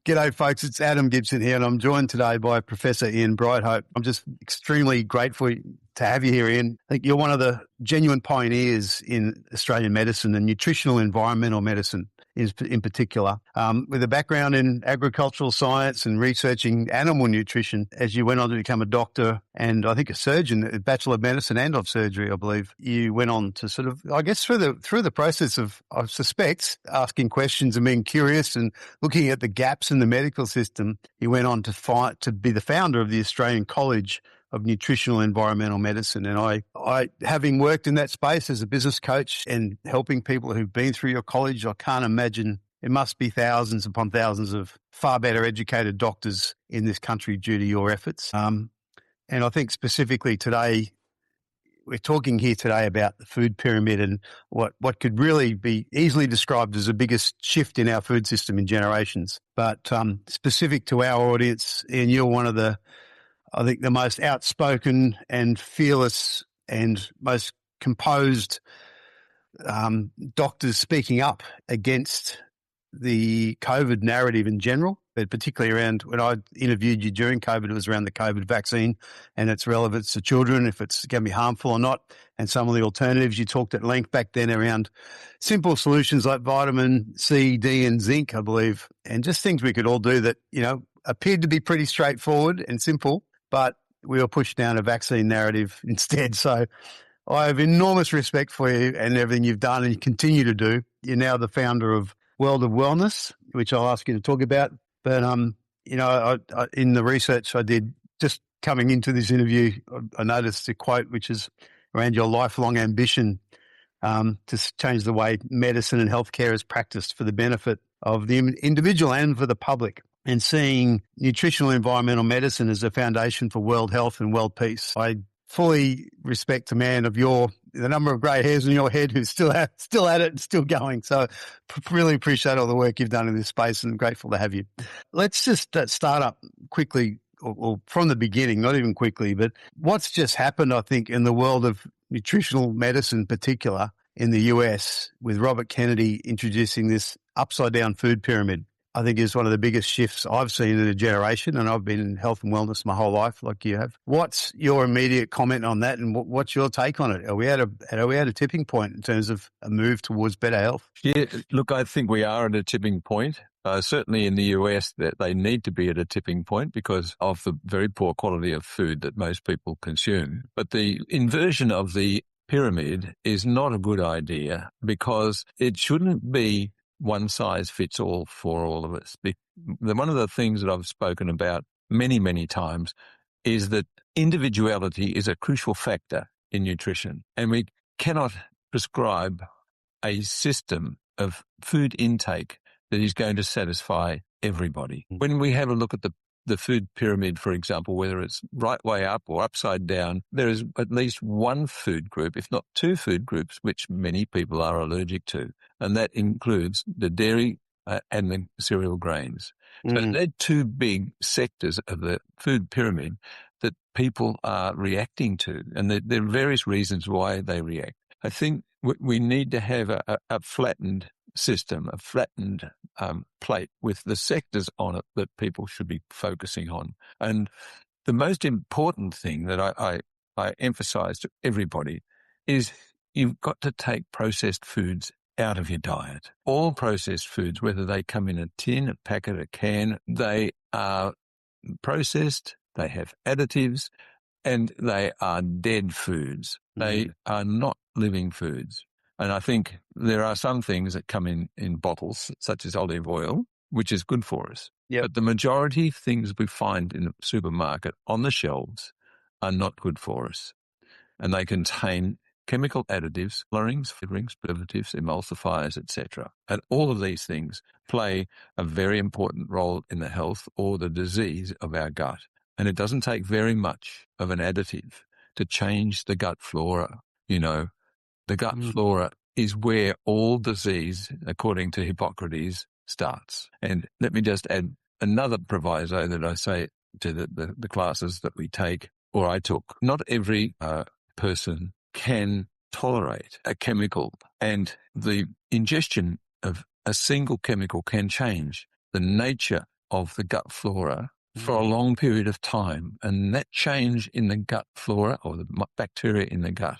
G'day, folks. It's Adam Gibson here, and I'm joined today by Professor Ian Brighthope. I'm just extremely grateful to have you here, Ian. I think you're one of the genuine pioneers in Australian medicine and nutritional environmental medicine in particular, with a background in agricultural science and researching animal nutrition. As you went on to become a doctor and I think a surgeon, a Bachelor of Medicine and of Surgery, I believe, you went on to sort of, I guess, through the process of, I suspect, asking questions and being curious and looking at the gaps in the medical system, you went on to be the founder of the Australian College of Nutritional Environmental Medicine. And I, having worked in that space as a business coach and helping people who've been through your college, I can't imagine it must be thousands upon thousands of far better educated doctors in this country due to your efforts. And I think specifically today, we're talking here today about the food pyramid and what could really be easily described as the biggest shift in our food system in generations. But specific to our audience, Ian, you're one of the most outspoken and fearless and most composed doctors speaking up against the COVID narrative in general, but particularly around when I interviewed you during COVID, it was around the COVID vaccine and its relevance to children, if it's going to be harmful or not, and some of the alternatives. You talked at length back then around simple solutions like vitamin C, D, and zinc, I believe, and just things we could all do that, appeared to be pretty straightforward and simple, but we were pushed down a vaccine narrative instead. So I have enormous respect for you and everything you've done and you continue to do. You're now the founder of World of Wellness, which I'll ask you to talk about. But, I in the research I did just coming into this interview, I noticed a quote which is around your lifelong ambition to change the way medicine and healthcare is practiced for the benefit of the individual and for the public, and seeing nutritional environmental medicine as a foundation for world health and world peace. I fully respect a man of the number of grey hairs in your head who's still at it and still going. So really appreciate all the work you've done in this space and I'm grateful to have you. Let's just start up quickly or from the beginning, not even quickly, but what's just happened, I think, in the world of nutritional medicine in particular in the US with Robert Kennedy introducing this upside down food pyramid, I think is one of the biggest shifts I've seen in a generation, and I've been in health and wellness my whole life, like you have. What's your immediate comment on that, and what's your take on it? Are we at a tipping point in terms of a move towards better health? Yeah, look, I think we are at a tipping point. Certainly in the US, that they need to be at a tipping point because of the very poor quality of food that most people consume. But the inversion of the pyramid is not a good idea because it shouldn't be one size fits all for all of us. One of the things that I've spoken about many, many times is that individuality is a crucial factor in nutrition, and we cannot prescribe a system of food intake that is going to satisfy everybody. When we have a look at the food pyramid, for example, whether it's right way up or upside down, there is at least one food group, if not two food groups, which many people are allergic to, and that includes the dairy and the cereal grains. So they're two big sectors of the food pyramid that people are reacting to, and there are various reasons why they react. I think we need to have a flattened system, a flattened plate with the sectors on it that people should be focusing on. And the most important thing that I emphasize to everybody is you've got to take processed foods out of your diet. All processed foods, whether they come in a tin, a packet, a can, they are processed, they have additives, and they are dead foods. They are not living foods. And I think there are some things that come in bottles, such as olive oil, which is good for us. Yep. But the majority of things we find in the supermarket on the shelves are not good for us. And they contain chemical additives, colorings, flavorings, preservatives, emulsifiers, etc. And all of these things play a very important role in the health or the disease of our gut. And it doesn't take very much of an additive to change the gut flora. The gut flora is where all disease, according to Hippocrates, starts. And let me just add another proviso that I say to the classes that we take, or I took. Not every person can tolerate a chemical, and the ingestion of a single chemical can change the nature of the gut flora for a long period of time. And that change in the gut flora or the bacteria in the gut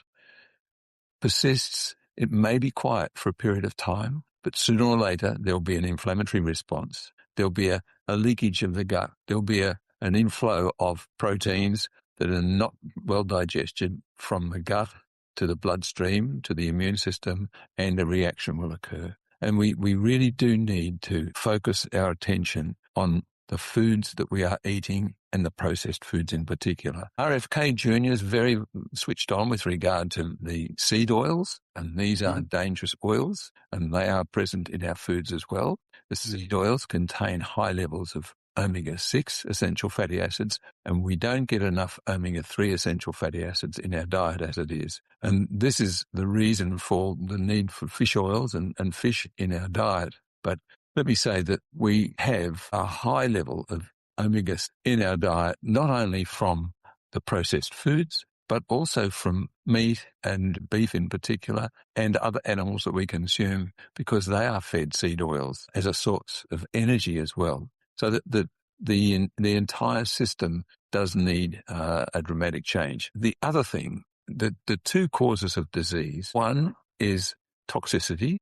persists. It may be quiet for a period of time, but sooner or later there'll be an inflammatory response. There'll be a leakage of the gut. There'll be an inflow of proteins that are not well digested from the gut to the bloodstream, to the immune system, and a reaction will occur. And we really do need to focus our attention on the foods that we are eating and the processed foods in particular. RFK Jr. is very switched on with regard to the seed oils, and these are dangerous oils, and they are present in our foods as well. The seed oils contain high levels of omega-6 essential fatty acids, and we don't get enough omega-3 essential fatty acids in our diet as it is. And this is the reason for the need for fish oils and fish in our diet. But let me say that we have a high level of omegas in our diet, not only from the processed foods, but also from meat and beef in particular, and other animals that we consume, because they are fed seed oils as a source of energy as well. So that the entire system does need a dramatic change. The other thing, the two causes of disease, one is toxicity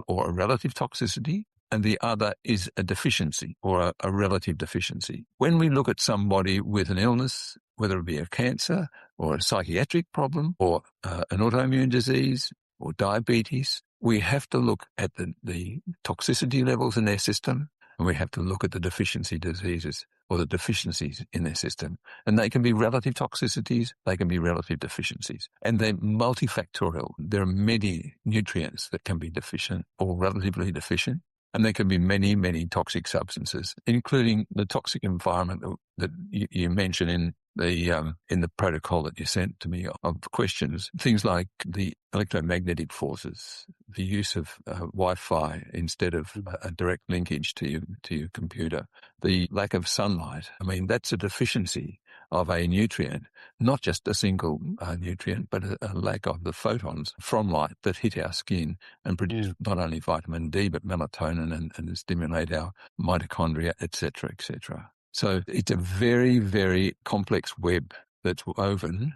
or a relative toxicity, and the other is a deficiency or a relative deficiency. When we look at somebody with an illness, whether it be a cancer or a psychiatric problem or an autoimmune disease or diabetes, we have to look at the toxicity levels in their system, and we have to look at the deficiency diseases or the deficiencies in their system. And they can be relative toxicities, they can be relative deficiencies. And they're multifactorial. There are many nutrients that can be deficient or relatively deficient. And there can be many, many toxic substances, including the toxic environment that you mentioned in the protocol that you sent to me of questions. Things like the electromagnetic forces, the use of Wi-Fi instead of a direct linkage to your computer, the lack of sunlight. I mean, that's a deficiency of a nutrient, not just a single nutrient, but a lack of the photons from light that hit our skin and produce not only vitamin D, but melatonin and stimulate our mitochondria, etc., etc. So it's a very, very complex web that's woven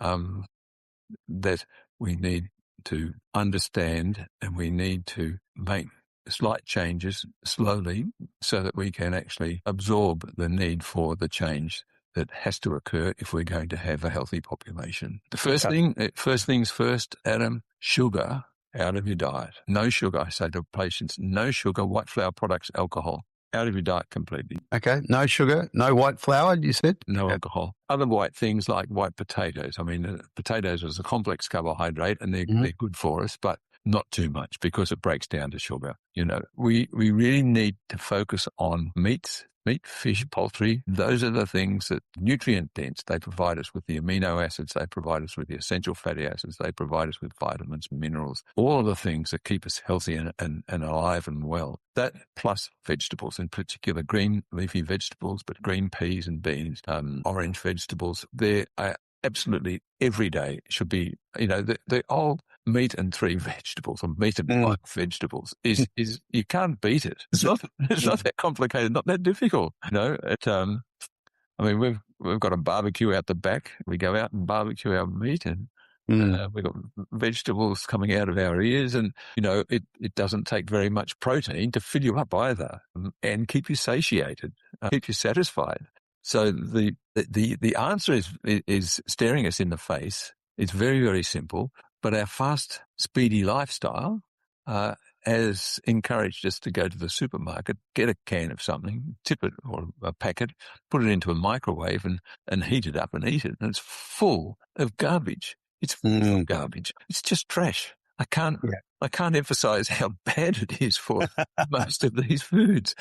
that we need to understand, and we need to make slight changes slowly so that we can actually absorb the need for the change that has to occur if we're going to have a healthy population. The first things first, Adam, sugar out of your diet. No sugar, I say to patients, no sugar, white flour products, alcohol. Out of your diet completely. Okay, no sugar, no white flour, you said? No alcohol. Other white things like white potatoes. I mean, potatoes is a complex carbohydrate and they're good for us, but not too much because it breaks down to sugar. You know, we really need to focus on meat, fish, poultry. Those are the things that nutrient dense. They provide us with the amino acids. They provide us with the essential fatty acids. They provide us with vitamins, minerals, all of the things that keep us healthy and alive and well. That plus vegetables, in particular green leafy vegetables, but green peas and beans, orange vegetables. They are absolutely every day should be, the old meat and 3 vegetables or meat and 5 vegetables is you can't beat it. It's not that complicated, not that difficult. We've got a barbecue out the back. We go out and barbecue our meat and we've got vegetables coming out of our ears, and it doesn't take very much protein to fill you up either and keep you satiated, keep you satisfied. So the answer is staring us in the face. It's very, very simple, but our fast, speedy lifestyle has encouraged us to go to the supermarket, get a can of something, tip it or a packet, put it into a microwave and heat it up and eat it. And it's full of garbage. It's full of garbage. It's just trash. I can't emphasize how bad it is for most of these foods.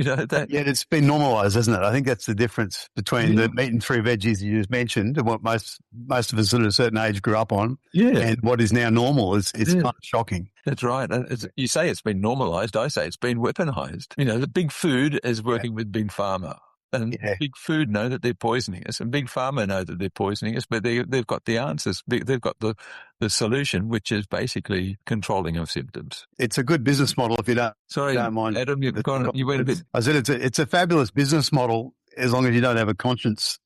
Yet it's been normalised, hasn't it? I think that's the difference between the meat and 3 veggies you just mentioned and what most of us at a certain age grew up on, and what is now normal. It's kind of shocking. That's right. You say it's been normalised. I say it's been weaponised. The big food is working with big pharma. And big food know that they're poisoning us, and big pharma know that they're poisoning us, but they've got the answers. They've got the solution, which is basically controlling of symptoms. It's a good business model if you don't mind. Adam, you went a bit. I said it's a fabulous business model as long as you don't have a conscience.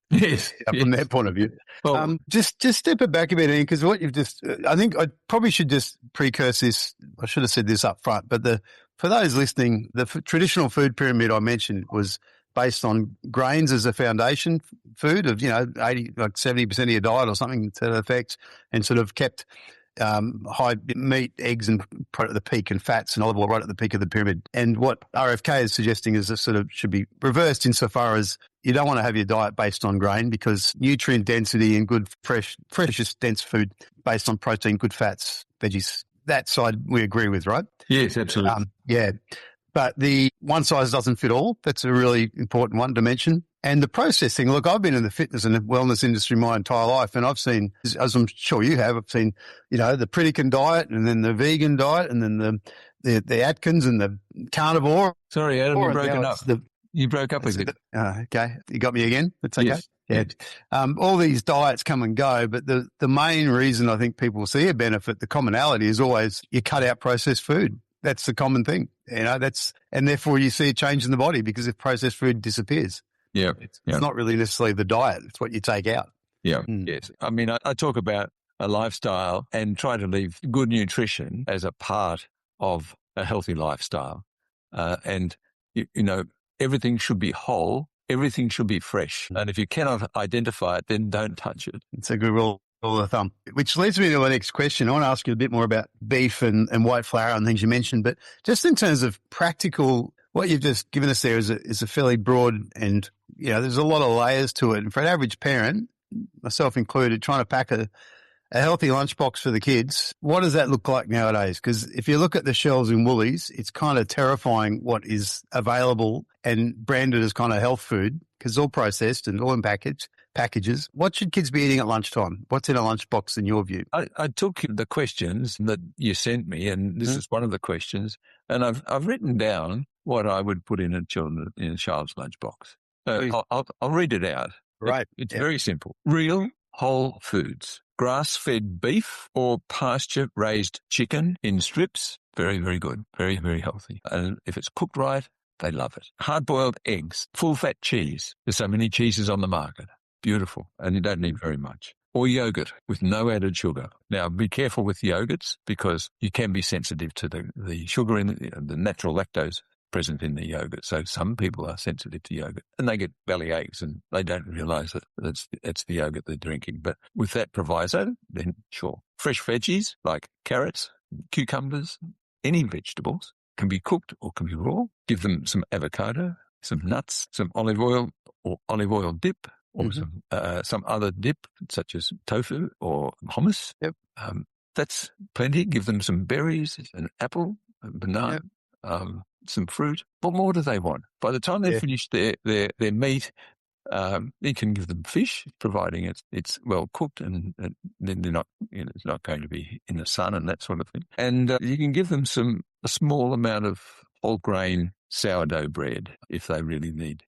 Yes, from their point of view. Well, just step it back a bit, Ian, because what you've just, I think I probably should just precurse this. I should have said this up front, but for those listening, the traditional food pyramid I mentioned was based on grains as a foundation food of 70% of your diet or something to that effect, and sort of kept high meat, eggs, and right at the peak, and fats and olive oil right at the peak of the pyramid. And what RFK is suggesting is this sort of should be reversed insofar as you don't want to have your diet based on grain, because nutrient density and good, freshest, dense food based on protein, good fats, veggies, that side we agree with, right? Yes, absolutely. But the one size doesn't fit all. That's a really important one to mention. And the processing, look, I've been in the fitness and wellness industry my entire life, and I've seen, as I'm sure you have, I've seen, the Pritikin diet, and then the vegan diet, and then the Atkins and the carnivore. Sorry, Adam, you've broken up. You broke up a bit. Okay. You got me again? That's okay. Yes. Yeah. All these diets come and go, but the main reason I think people see a benefit, the commonality, is always you cut out processed food. That's the common thing, and therefore you see a change in the body, because if processed food disappears, it's not really necessarily the diet; it's what you take out. Yeah, yes. I mean, I talk about a lifestyle and try to leave good nutrition as a part of a healthy lifestyle, and everything should be whole, everything should be fresh, and if you cannot identify it, then don't touch it. It's a good rule of thumb, which leads me to the next question. I want to ask you a bit more about beef and white flour and things you mentioned, but just in terms of practical, what you've just given us there is a fairly broad, and there's a lot of layers to it. And for an average parent, myself included, trying to pack a healthy lunchbox for the kids, what does that look like nowadays? Because if you look at the shelves in Woolies, it's kind of terrifying what is available and branded as kind of health food, because it's all processed and all in packages. What should kids be eating at lunchtime? What's in a lunchbox in your view? I took the questions that you sent me, and this is one of the questions, and I've written down what I would put in a child's lunchbox. I'll read it out. Right. It's very simple. Real whole foods. Grass-fed beef or pasture-raised chicken in strips. Very, very good. Very, very healthy. And if it's cooked right, they love it. Hard-boiled eggs. Full-fat cheese. There's so many cheeses on the market. Beautiful. And you don't need very much. Or yogurt with no added sugar. Now, be careful with yogurts, because you can be sensitive to the sugar in the natural lactose present in the yogurt. So some people are sensitive to yogurt, and they get belly aches, and they don't realise that it's the yogurt they're drinking. But with that proviso, then sure. Fresh veggies like carrots, cucumbers, any vegetables can be cooked or can be raw. Give them some avocado, some nuts, some olive oil or olive oil dip, or some other dip such as tofu or hummus. Yep. That's plenty. Give them some berries, an apple, a banana, some fruit. What more do they want? By the time they finish their meat, you can give them fish, providing it's well cooked, and then they're not, it's not going to be in the sun and that sort of thing. And you can give them a small amount of whole grain sourdough bread if they really need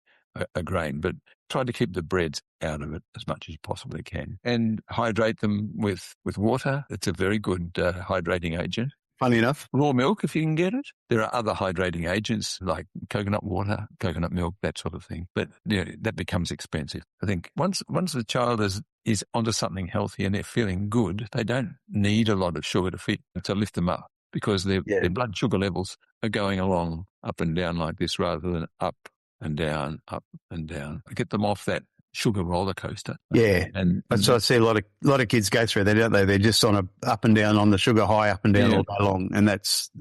a grain, but try to keep the breads out of it as much as you possibly can, and hydrate them with water. It's a very good hydrating agent. Funny enough. Raw milk, if you can get it. There are other hydrating agents like coconut water, coconut milk, that sort of thing. But that becomes expensive. I think once the child is onto something healthy and they're feeling good, they don't need a lot of sugar to lift them up, because their blood sugar levels are going along up and down like this, rather than up and down, up and down. Get them off that sugar roller coaster. Yeah, and that's what I see a lot of kids go through. Don't they? They're just on a up and down on the sugar high, up and down all day long, and that's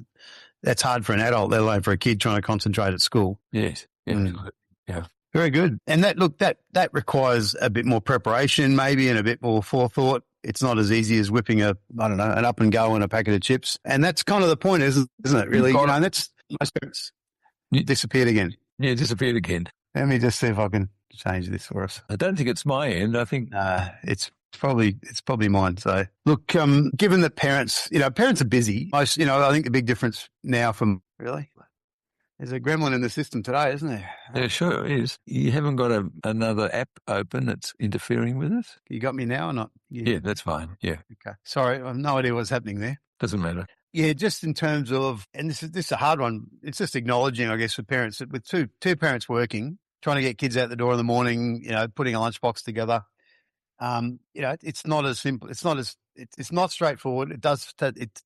hard for an adult, let alone for a kid trying to concentrate at school. Yes, yeah. Very good. And that requires a bit more preparation, maybe, and a bit more forethought. It's not as easy as whipping an up and go and a packet of chips, and that's kind of the point, isn't it? Really, and that's most parents disappeared again. Yeah, it disappeared again. Let me just see if I can change this for us. I don't think it's my end. I think it's probably mine. So look, given that parents are busy, I think the big difference now from really There's a gremlin in the system today, isn't there? There sure is. You haven't got another app open that's interfering with us? You got me now or not? Yeah, that's fine. Yeah. Okay. Sorry, I have no idea what's happening there. Doesn't matter. Yeah, just in terms of, and this is a hard one. It's just acknowledging, I guess, for parents that with two parents working, trying to get kids out the door in the morning, putting a lunchbox together. It's not as simple. It's not straightforward. It's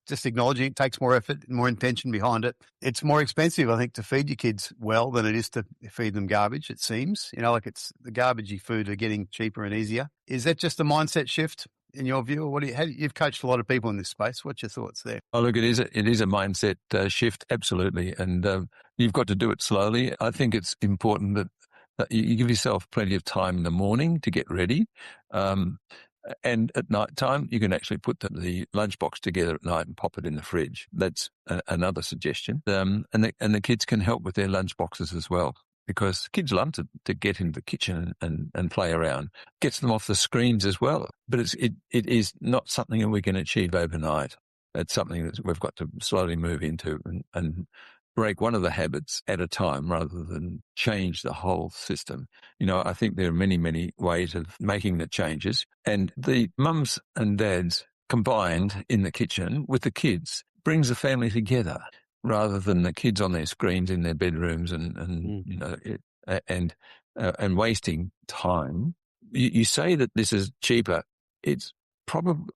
just acknowledging it takes more effort and more intention behind it. It's more expensive, I think, to feed your kids well than it is to feed them garbage, it seems. It's the garbagey food are getting cheaper and easier. Is that just a mindset shift in your view? Or you've coached a lot of people in this space. What's your thoughts there? Oh, look, it is a mindset shift. Absolutely. And you've got to do it slowly. I think it's important that you give yourself plenty of time in the morning to get ready. And at night time, you can actually put the lunchbox together at night and pop it in the fridge. That's another suggestion. And the kids can help with their lunchboxes as well, because kids love to get into the kitchen and play around. Gets them off the screens as well. But it is not something that we can achieve overnight. It's something that we've got to slowly move into and break one of the habits at a time rather than change the whole system. I think there are many, many ways of making the changes, and the mums and dads combined in the kitchen with the kids brings the family together rather than the kids on their screens in their bedrooms and wasting time. You say that this is cheaper. It's probably,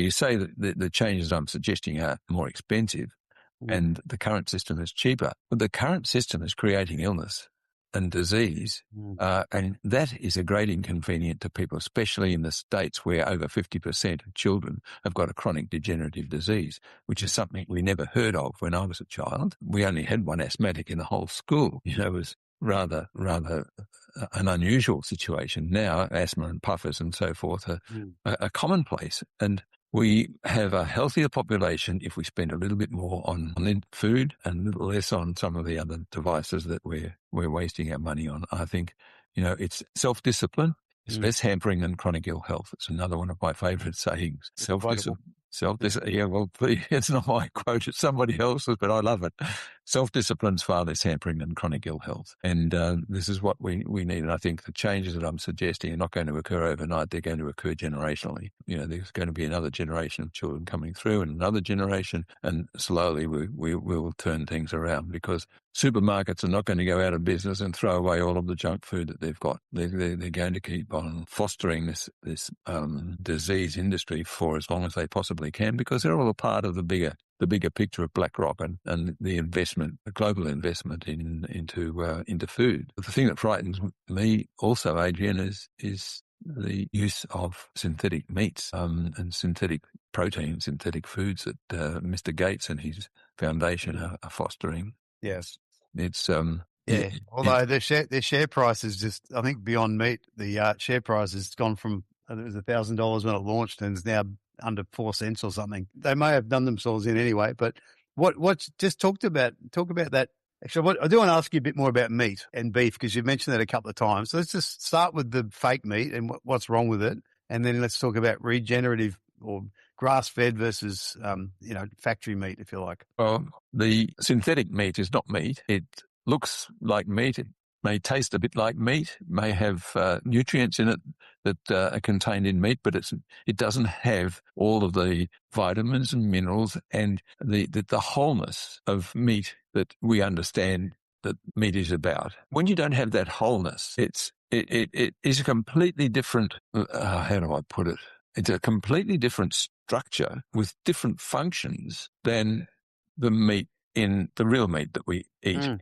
you say that the changes I'm suggesting are more expensive. And the current system is cheaper. But the current system is creating illness and disease. And that is a great inconvenience to people, especially in the States where over 50% of children have got a chronic degenerative disease, which is something we never heard of when I was a child. We only had one asthmatic in the whole school. It was rather an unusual situation. Now, asthma and puffers and so forth are commonplace. And we have a healthier population if we spend a little bit more on food and a little less on some of the other devices that we're wasting our money on. I think, it's self-discipline. It's less hampering than chronic ill health. It's another one of my favourite sayings. Self-discipline. Yeah, well, please, it's not my quote, it's somebody else's, but I love it. Self-discipline is far less hampering than chronic ill health. And this is what we need. And I think the changes that I'm suggesting are not going to occur overnight. They're going to occur generationally. There's going to be another generation of children coming through and another generation. And slowly we will turn things around, because supermarkets are not going to go out of business and throw away all of the junk food that they've got. They're going to keep on fostering this disease industry for as long as they possibly can, because they're all a part of the bigger picture of BlackRock and the investment, the global investment into food. But the thing that frightens me also, Adrian, is the use of synthetic meats and synthetic protein, synthetic foods that Mr. Gates and his foundation are fostering. Yes, it's Although their share price is just, I think, beyond meat. The share price has gone from, I think it was $1,000 when it launched, and is now under 4 cents or something. They may have done themselves in anyway. But what just talk about that. Actually, I do want to ask you a bit more about meat and beef, because you've mentioned that a couple of times. So let's just start with the fake meat and what's wrong with it, and then let's talk about regenerative or grass-fed versus factory meat, if you like. Well, the synthetic meat is not meat. It looks like meat. It may taste a bit like meat, may have nutrients in it that are contained in meat, but it doesn't have all of the vitamins and minerals and the wholeness of meat that we understand that meat is about. When you don't have that wholeness, it is a completely different, how do I put it? It's a completely different structure with different functions than the meat in the real meat that we eat.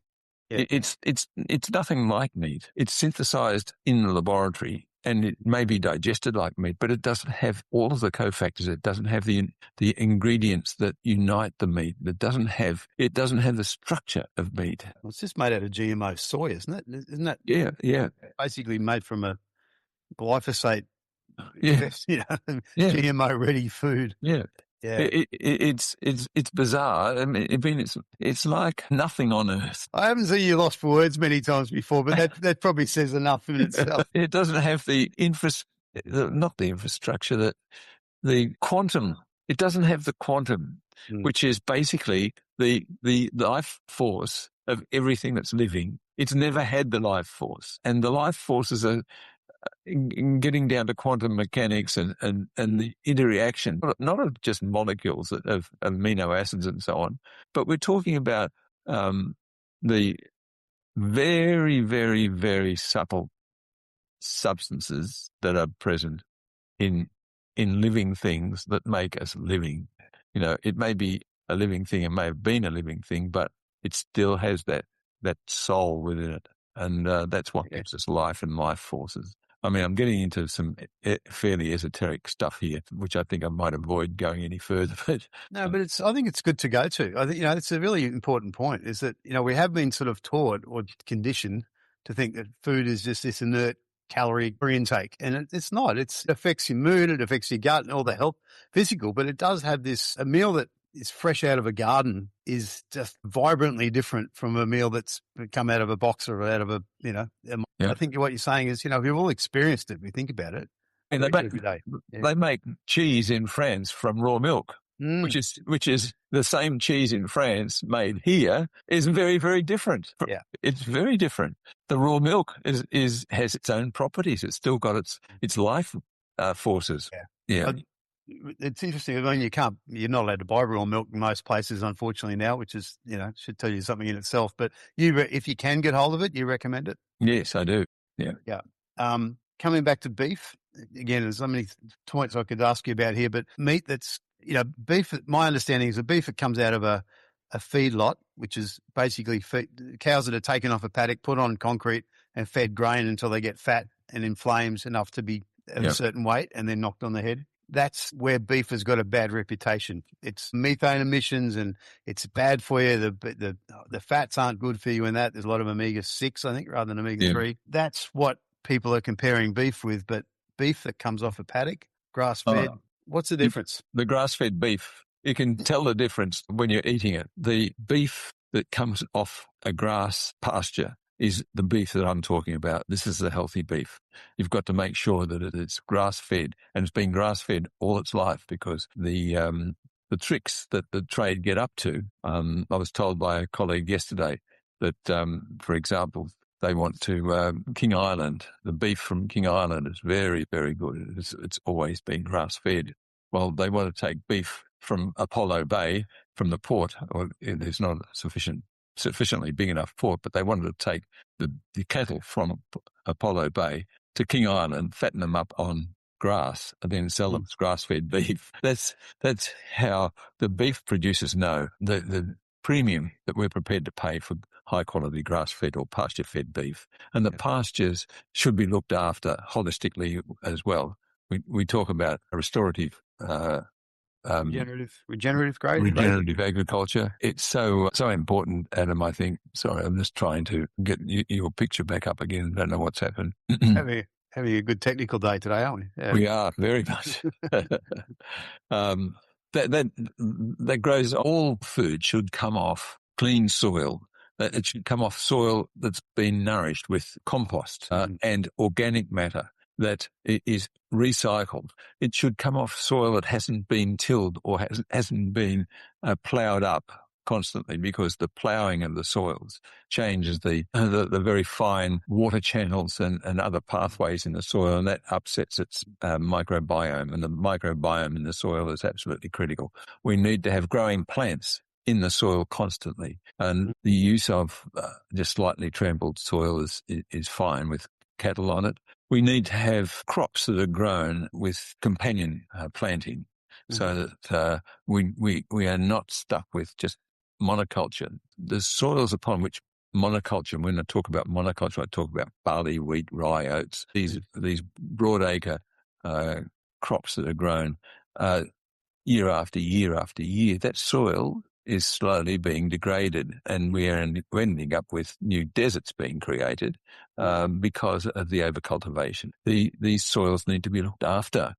Yeah. It's nothing like meat. It's synthesized in the laboratory and it may be digested like meat, but it doesn't have all of the cofactors. It doesn't have the ingredients that unite the meat. It doesn't have the structure of meat. Well, it's just made out of GMO soy, isn't it? Isn't that? Yeah. Basically made from a glyphosate. Yeah. GMO ready food. Yeah. Yeah. It's bizarre. I mean, it's like nothing on earth. I haven't seen you lost for words many times before, but that probably says enough in itself. It doesn't have not the infrastructure, the quantum. It doesn't have the quantum Mm. which is basically the life force of everything that's living. It's never had the life force. And the life forces are in getting down to quantum mechanics and the interaction, not of just molecules of amino acids and so on, but we're talking about the very, very, very subtle substances that are present in living things that make us living. It may be a living thing, it may have been a living thing, but it still has that soul within it. And that's what gives us life and life forces. I mean, I'm getting into some fairly esoteric stuff here, which I think I might avoid going any further. But No, but I think it's good to go to. I think, it's a really important point is that, we have been sort of taught or conditioned to think that food is just this inert calorie intake. And it's not. It affects your mood, it affects your gut and all the health, physical, but it does have a meal that is fresh out of a garden is just vibrantly different from a meal that's come out of a box or out of I think what you're saying is, we've all experienced it. We think about it. And they make cheese in France from raw milk, which is the same cheese in France made here is very, very different. Yeah, it's very different. The raw milk has its own properties. It's still got its life forces. Yeah. It's interesting. I mean, you're not allowed to buy raw milk in most places, unfortunately, now, which is, should tell you something in itself. But if you can get hold of it, you recommend it? Yes, I do. Yeah. Yeah. Coming back to beef, again, there's so many points I could ask you about here, but meat that's, beef, my understanding is the beef that comes out of a feedlot, which is basically cows that are taken off a paddock, put on concrete and fed grain until they get fat and inflames enough to be at a certain weight and then knocked on the head. That's where beef has got a bad reputation. It's methane emissions and it's bad for you. The fats aren't good for you in that. There's a lot of omega-6, I think, rather than omega-3. That's what people are comparing beef with, but beef that comes off a paddock, grass-fed, what's the difference? The grass-fed beef, you can tell the difference when you're eating it. The beef that comes off a grass pasture is the beef that I'm talking about. This is the healthy beef. You've got to make sure that it's grass-fed, and it's been grass-fed all its life, because the tricks that the trade get up to, I was told by a colleague yesterday that, for example, they want to, King Island, the beef from King Island is very, very good. It's always been grass-fed. Well, they want to take beef from Apollo Bay, from the port, or there's not sufficiently big enough port, but they wanted to take the cattle from Apollo Bay to King Island, fatten them up on grass, and then sell them as grass-fed beef. That's how the beef producers know the premium that we're prepared to pay for high-quality grass-fed or pasture-fed beef. And the pastures should be looked after holistically as well. We talk about a restorative regenerative grade, regenerative agriculture. It's so important, Adam. I think. Sorry, I'm just trying to get your picture back up again. I don't know what's happened. having a good technical day today, aren't we? Yeah. We are very much. That grows. All food should come off clean soil. It should come off soil that's been nourished with compost and organic matter that is recycled. It should come off soil that hasn't been tilled or hasn't been ploughed up constantly, because the ploughing of the soils changes the very fine water channels and other pathways in the soil, and that upsets its microbiome. And the microbiome in the soil is absolutely critical. We need to have growing plants in the soil constantly, and the use of just slightly trampled soil is fine with cattle on it. We need to have crops that are grown with companion planting, so that we are not stuck with just monoculture. The soils upon which monoculture, when I talk about monoculture, I talk about barley, wheat, rye, oats, these broadacre crops that are grown year after year after year. That soil is slowly being degraded, and we're ending up with new deserts being created because of the overcultivation. These soils need to be looked after.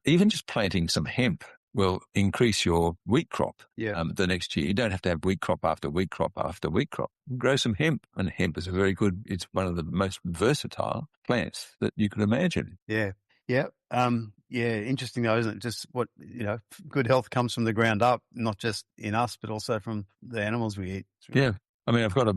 Even just planting some hemp will increase your wheat crop the next year. You don't have to have wheat crop after wheat crop after wheat crop. Grow some hemp, and hemp is it's one of the most versatile plants that you could imagine. Yeah. Yeah. Interesting though, isn't it? Just what, good health comes from the ground up, not just in us, but also from the animals we eat. Yeah. I mean, I've got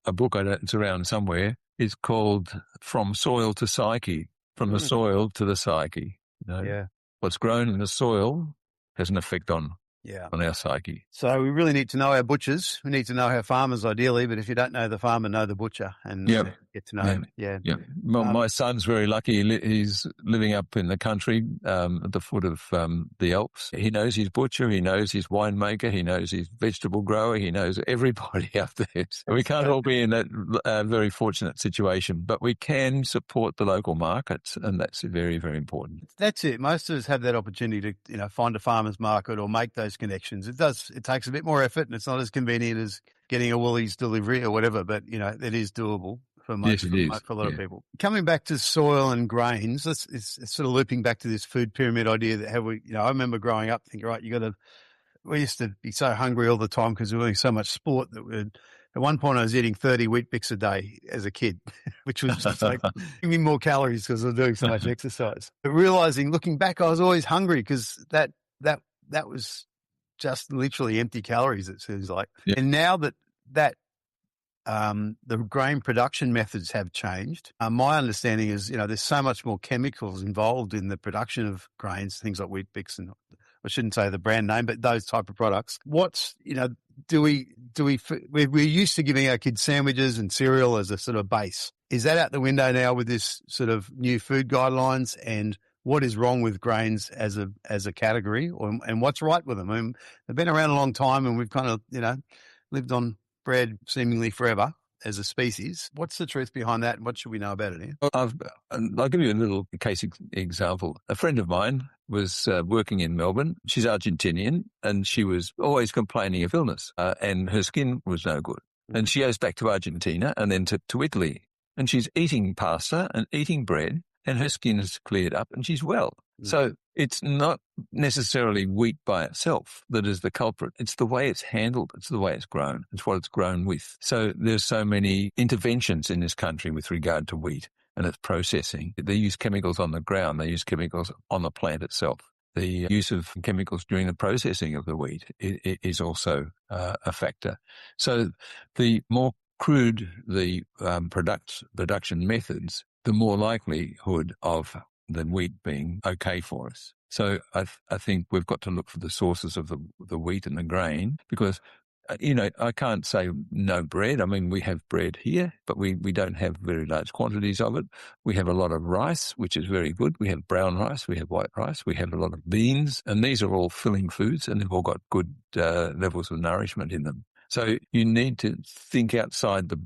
a book, it's around somewhere. It's called From Soil to Psyche, from the soil to the psyche. Yeah. What's grown in the soil has an effect on Yeah. our psyche. So we really need to know our butchers. We need to know our farmers ideally, but if you don't know the farmer, know the butcher and get to know him. Yeah. Well, my son's very lucky. He's living up in the country at the foot of the Alps. He knows his butcher. He knows his winemaker. He knows his vegetable grower. He knows everybody up there. So we can't all be in that very fortunate situation, but we can support the local markets, and that's very, very important. That's it. Most of us have that opportunity to, find a farmer's market or make those connections. It takes a bit more effort, and it's not as convenient as getting a Woolies delivery or whatever, but, it is doable for most, for a lot of people. Coming back to soil and grains, it's sort of looping back to this food pyramid idea that I remember growing up thinking, right, we used to be so hungry all the time because we were doing so much sport that at one point I was eating 30 wheat bix a day as a kid, which was just like giving me more calories because I was doing so much exercise. But realizing, looking back, I was always hungry because that was just literally empty calories, it seems like. Yeah. And now that the grain production methods have changed, my understanding is, there's so much more chemicals involved in the production of grains, things like wheat bix, and I shouldn't say the brand name, but those type of products. We're used to giving our kids sandwiches and cereal as a sort of base. Is that out the window now with this sort of new food guidelines, and what is wrong with grains as a category, and what's right with them? I mean, they've been around a long time, and we've kind of, lived on bread seemingly forever as a species. What's the truth behind that, and what should we know about it, Ian? I'll give you a little case example. A friend of mine was working in Melbourne. She's Argentinian, and she was always complaining of illness, and her skin was no good. And she goes back to Argentina and then to Italy, and she's eating pasta and eating bread, and her skin has cleared up and she's well. So it's not necessarily wheat by itself that is the culprit. It's the way it's handled. It's the way it's grown. It's what it's grown with. So there's so many interventions in this country with regard to wheat and its processing. They use chemicals on the ground. They use chemicals on the plant itself. The use of chemicals during the processing of the wheat is also a factor. So the more crude the production methods, the more likelihood of the wheat being okay for us. So I think we've got to look for the sources of the wheat and the grain, because, I can't say no bread. I mean, we have bread here, but we don't have very large quantities of it. We have a lot of rice, which is very good. We have brown rice. We have white rice. We have a lot of beans, and these are all filling foods, and they've all got good levels of nourishment in them. So you need to think outside the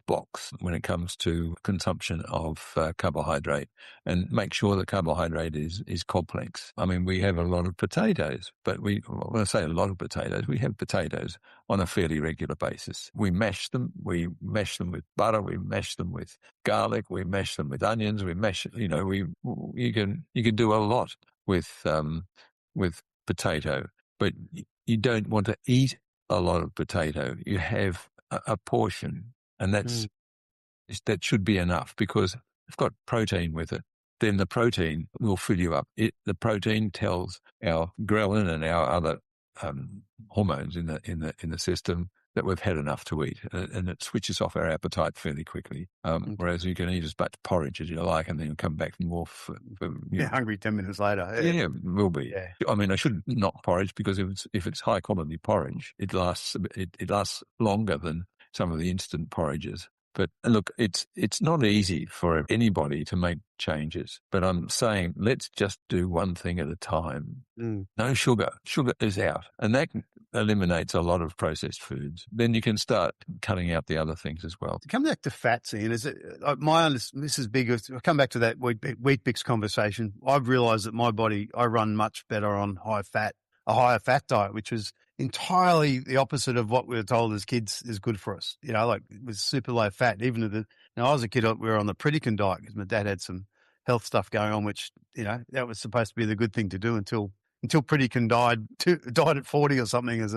box when it comes to consumption of carbohydrate, and make sure the carbohydrate is complex. I mean, we have a lot of potatoes, but when I say a lot of potatoes, we have potatoes on a fairly regular basis. We mash them with butter, we mash them with garlic, we mash them with onions, you can do a lot with potato, but you don't want to eat a lot of potato. You have a portion. And that should be enough, because it's got protein with it. Then the protein will fill you up. The protein tells our ghrelin and our other hormones in the system that we've had enough to eat, and it switches off our appetite fairly quickly. Whereas you can eat as much porridge as you like, and then you'll come back more hungry 10 minutes later. Yeah, will be. Yeah. I mean, I should knock porridge, because if it's high quality porridge, it lasts longer than some of the instant porridges. But look, it's not easy for anybody to make changes. But I'm saying, let's just do one thing at a time. No sugar. Sugar is out. And that eliminates a lot of processed foods. Then you can start cutting out the other things as well. To come back to fats, Ian, this is big. I'll come back to that wheat bix conversation. I've realised that my body, I run much better on a higher fat diet, which was entirely the opposite of what we were told as kids is good for us. Like it was super low fat. Even I was a kid, we were on the Predican diet because my dad had some health stuff going on, which, that was supposed to be the good thing to do until Predican died at 40 or something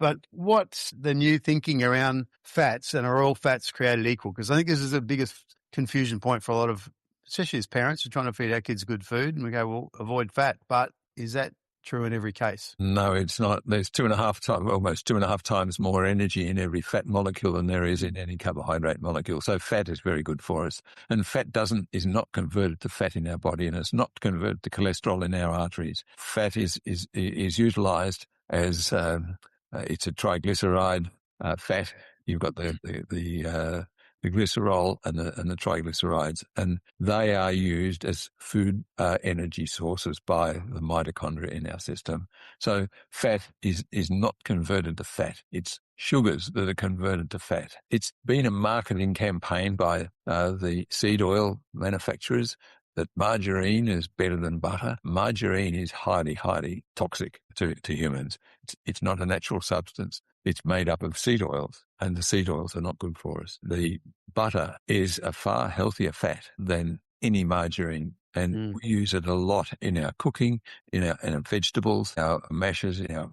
but what's the new thinking around fats, and are all fats created equal? Because I think this is the biggest confusion point for a lot of especially as parents, we're trying to feed our kids good food and we go, well, avoid fat. But is that true in every case? No, it's not. There's almost 2.5 times more energy in every fat molecule than there is in any carbohydrate molecule. So fat is very good for us. And fat is not converted to fat in our body, and it's not converted to cholesterol in our arteries. Fat is utilized as it's a triglyceride fat. You've got the glycerol and the triglycerides, and they are used as food energy sources by the mitochondria in our system. So fat is not converted to fat. It's sugars that are converted to fat. It's been a marketing campaign by the seed oil manufacturers that margarine is better than butter. Margarine is highly, highly toxic to humans. It's not a natural substance. It's made up of seed oils, and the seed oils are not good for us. The butter is a far healthier fat than any margarine, and we use it a lot in our cooking, in our vegetables, our mashes, in our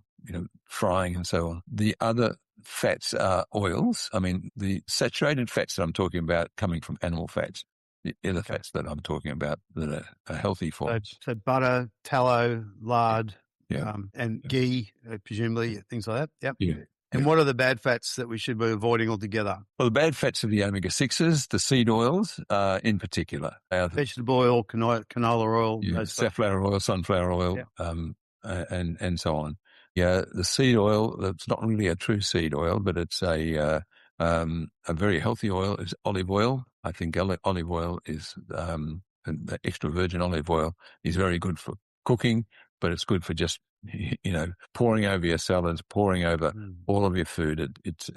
frying and so on. The other fats are oils. I mean, the saturated fats that I'm talking about coming from animal fats. The other fats that I'm talking about that are healthy for us. So butter, tallow, lard, and ghee, presumably, things like that. Yep. Yeah. And what are the bad fats that we should be avoiding altogether? Well, the bad fats are the omega-6s, the seed oils in particular. Vegetable oil, canola oil, safflower oil, sunflower oil, and so on. Yeah, the seed oil, that's not really a true seed oil, but it's a very healthy oil, is olive oil. I think olive oil is, the extra virgin olive oil is very good for cooking, but it's good for just, pouring over your salads, pouring over all of your food. It's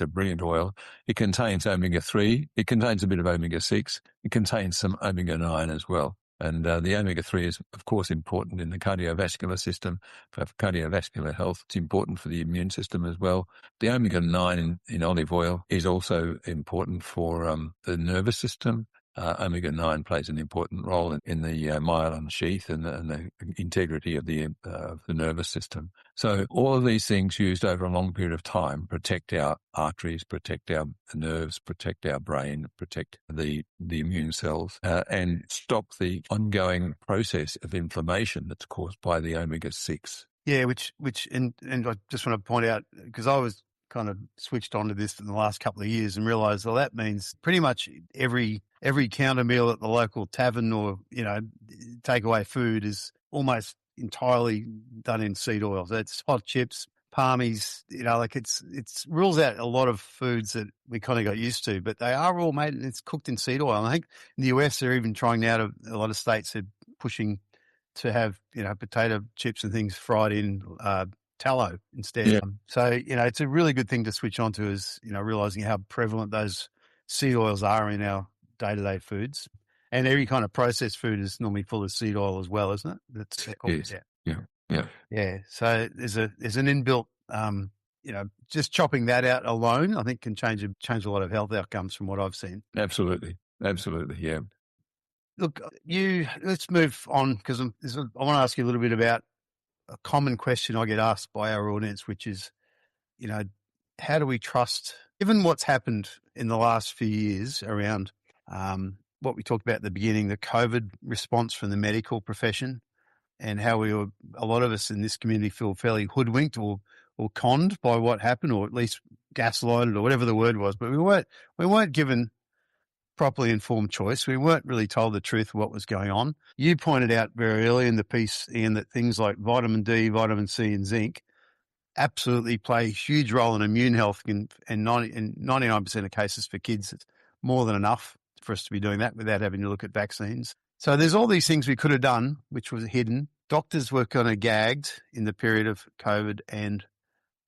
a brilliant oil. It contains omega-3. It contains a bit of omega-6. It contains some omega-9 as well. And the omega-3 is, of course, important in the cardiovascular system, for cardiovascular health. It's important for the immune system as well. The omega-9 in olive oil is also important for the nervous system. Omega-9 plays an important role in the myelin sheath and the integrity of the nervous system. So all of these things used over a long period of time protect our arteries, protect our nerves, protect our brain, protect the immune cells, and stop the ongoing process of inflammation that's caused by the omega-6. Yeah, and I just want to point out, because I was kind of switched onto this in the last couple of years and realised, well, that means pretty much every counter meal at the local tavern or, takeaway food is almost entirely done in seed oils. It's hot chips, palmies, it's rules out a lot of foods that we kind of got used to, but they are all made, it's cooked in seed oil. And I think in the US, they're even trying now to, a lot of states are pushing to have, potato chips and things fried in tallow instead. Yeah. So, it's a really good thing to switch on to is, realizing how prevalent those seed oils are in our day-to-day foods. And every kind of processed food is normally full of seed oil as well, isn't it? Yes. Yeah. So there's an inbuilt, just chopping that out alone, I think can change a lot of health outcomes from what I've seen. Absolutely. Yeah. Look, let's move on, because I want to ask you a little bit about a common question I get asked by our audience, which is, how do we trust, given what's happened in the last few years around what we talked about at the beginning, the COVID response from the medical profession, and how a lot of us in this community feel fairly hoodwinked or conned by what happened, or at least gaslighted, or whatever the word was. But we weren't given properly informed choice. We weren't really told the truth of what was going on. You pointed out very early in the piece, Ian, that things like vitamin D, vitamin C, and zinc absolutely play a huge role in immune health, and 99% of cases for kids, it's more than enough for us to be doing that without having to look at vaccines. So there's all these things we could have done, which was hidden. Doctors were kind of gagged in the period of COVID and,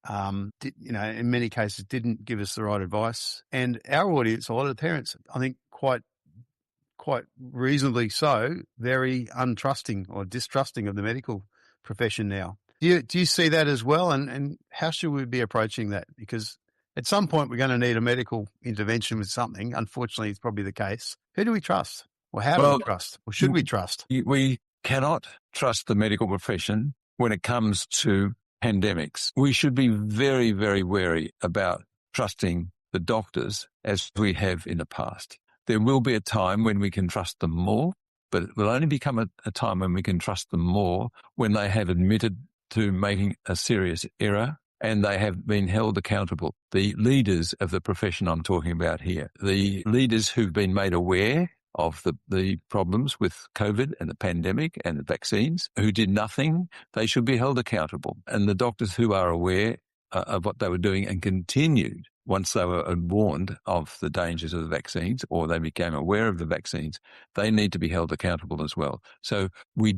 in many cases didn't give us the right advice. And our audience, a lot of parents, I think quite reasonably so, very untrusting or distrusting of the medical profession now. Do you see that as well? And how should we be approaching that? Because at some point we're going to need a medical intervention with something. Unfortunately, it's probably the case. Who do we trust? Or how do we trust? Or should we trust? We cannot trust the medical profession when it comes to pandemics. We should be very, very wary about trusting the doctors as we have in the past. There will be a time when we can trust them more, but it will only become a time when we can trust them more when they have admitted to making a serious error and they have been held accountable. The leaders of the profession I'm talking about here, the leaders who've been made aware of the problems with COVID and the pandemic and the vaccines, who did nothing, they should be held accountable. And the doctors who are aware of what they were doing and continued once they were warned of the dangers of the vaccines or they became aware of the vaccines, they need to be held accountable as well. So we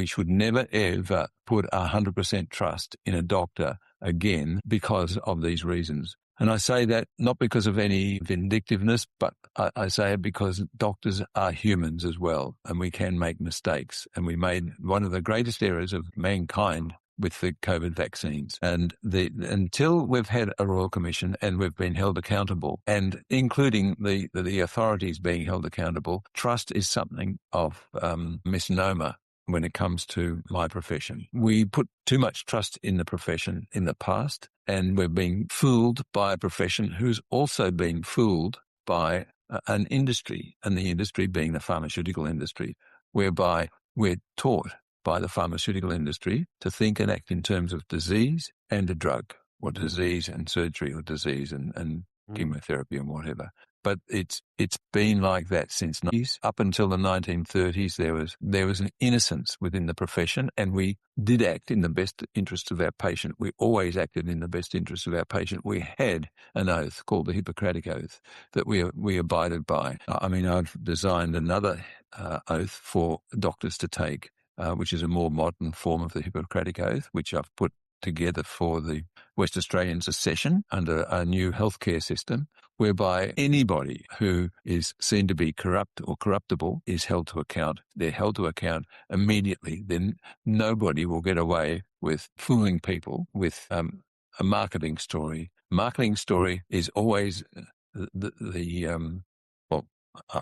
should never ever put 100% trust in a doctor again because of these reasons. And I say that not because of any vindictiveness, but I say it because doctors are humans as well, and we can make mistakes. And we made one of the greatest errors of mankind with the COVID vaccines. And until we've had a Royal Commission and we've been held accountable, and including the authorities being held accountable, trust is something of misnomer when it comes to my profession. We put too much trust in the profession in the past, and we're being fooled by a profession who's also been fooled by an industry, and the industry being the pharmaceutical industry, whereby we're taught by the pharmaceutical industry to think and act in terms of disease and a drug, or disease and surgery, or disease and chemotherapy and whatever. But it's been like that since the 90s. Up until the 1930s, there was an innocence within the profession, and we did act in the best interest of our patient. We always acted in the best interest of our patient. We had an oath called the Hippocratic Oath that we abided by. I mean, I've designed another oath for doctors to take, which is a more modern form of the Hippocratic Oath, which I've put together for the West Australians a session under a new healthcare system, whereby anybody who is seen to be corrupt or corruptible is held to account. They're held to account immediately. Then nobody will get away with fooling people with a marketing story. Marketing story is always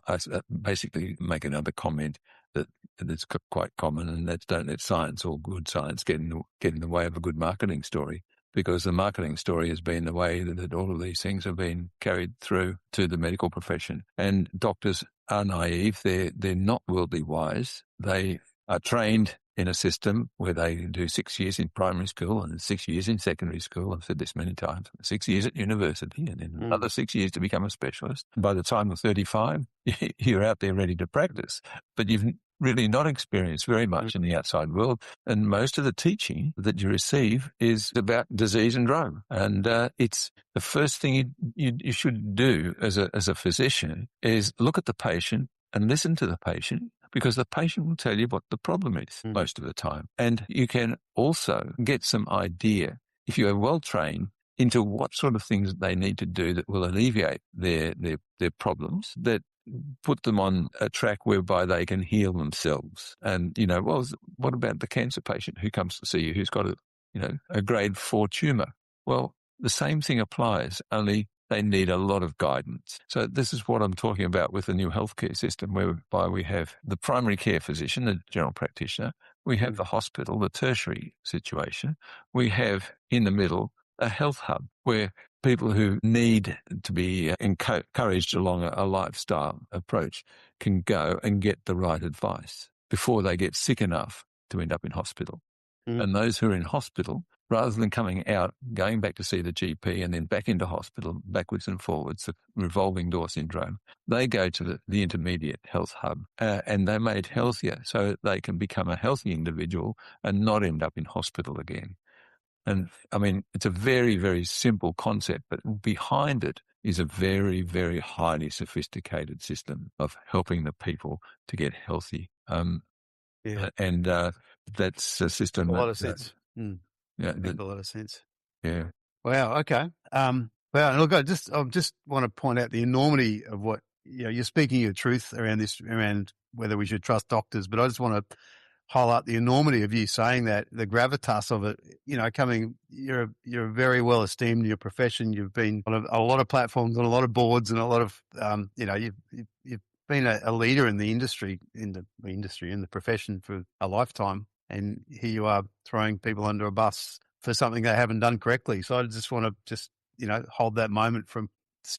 I basically make another comment that it's quite common, and that's don't let science or good science get in the way of a good marketing story, because the marketing story has been the way that all of these things have been carried through to the medical profession. And doctors are naive. They're not worldly wise. They are trained in a system where they do 6 years in primary school and 6 years in secondary school. I've said this many times. 6 years at university and then another 6 years to become a specialist. By the time of 35, you're out there ready to practice. But you've really not experienced very much in the outside world. And most of the teaching that you receive is about disease and drug. And it's the first thing you should do as a physician is look at the patient and listen to the patient, because the patient will tell you what the problem is most of the time. And you can also get some idea, if you are well trained, into what sort of things they need to do that will alleviate their problems, that put them on a track whereby they can heal themselves. And, what about the cancer patient who comes to see you who's got a grade 4 tumor? Well, the same thing applies, only they need a lot of guidance. So this is what I'm talking about with the new healthcare system, whereby we have the primary care physician, the general practitioner, we have the hospital, the tertiary situation, we have in the middle a health hub where people who need to be encouraged along a lifestyle approach can go and get the right advice before they get sick enough to end up in hospital. And those who are in hospital, rather than coming out, going back to see the GP and then back into hospital, backwards and forwards, the revolving door syndrome, they go to the intermediate health hub and they're made healthier so they can become a healthy individual and not end up in hospital again. And I mean, it's a very, very simple concept, but behind it is a very, very highly sophisticated system of helping the people to get healthy. And that's a system a lot of sense. Yeah, makes a lot of sense. Yeah. Wow. Okay. Well, look, I just want to point out the enormity of what you're speaking your truth around whether we should trust doctors, but I just want to highlight the enormity of you saying that, the gravitas of it. You're very well esteemed in your profession. You've been on a lot of platforms, on a lot of boards, and a lot of you've been a leader in the industry, in the profession for a lifetime. And here you are throwing people under a bus for something they haven't done correctly. So I just want to hold that moment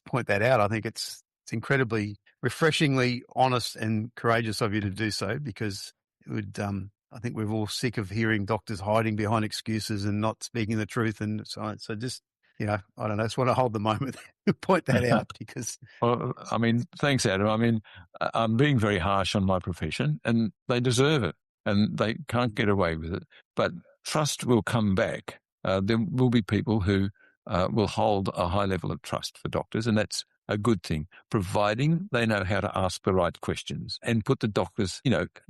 point that out. I think it's incredibly refreshingly honest and courageous of you to do so, because it would, I think we're all sick of hearing doctors hiding behind excuses and not speaking the truth and so on. So just, I don't know, just want to hold the moment to point that out because. Well, I mean, thanks, Adam. I mean, I'm being very harsh on my profession and they deserve it and they can't get away with it. But trust will come back. There will be people who will hold a high level of trust for doctors, and that's a good thing, providing they know how to ask the right questions and put the doctors,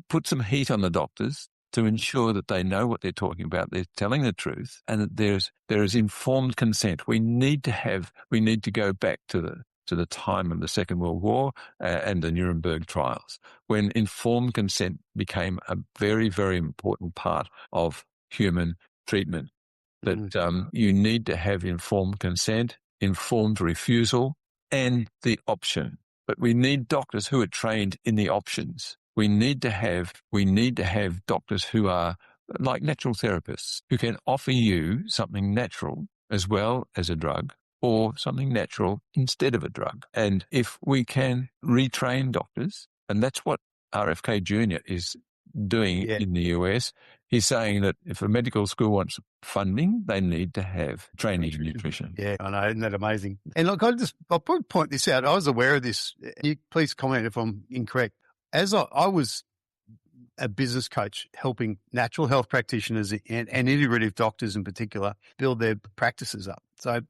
put some heat on the doctors to ensure that they know what they're talking about, they're telling the truth, and that there is informed consent. We need to go back to the time of the Second World War and the Nuremberg trials, when informed consent became a very, very important part of human treatment. That you need to have informed consent, informed refusal, and the option. But we need doctors who are trained in the options. We need to have doctors who are like natural therapists, who can offer you something natural as well as a drug, or something natural instead of a drug. And if we can retrain doctors, and that's what RFK Jr. is doing in the US, he's saying that if a medical school wants funding, they need to have training in nutrition. Yeah, I know. Isn't that amazing? And look, I'll probably point this out. I was aware of this. You please comment if I'm incorrect. As I was a business coach helping natural health practitioners and integrative doctors in particular build their practices up. So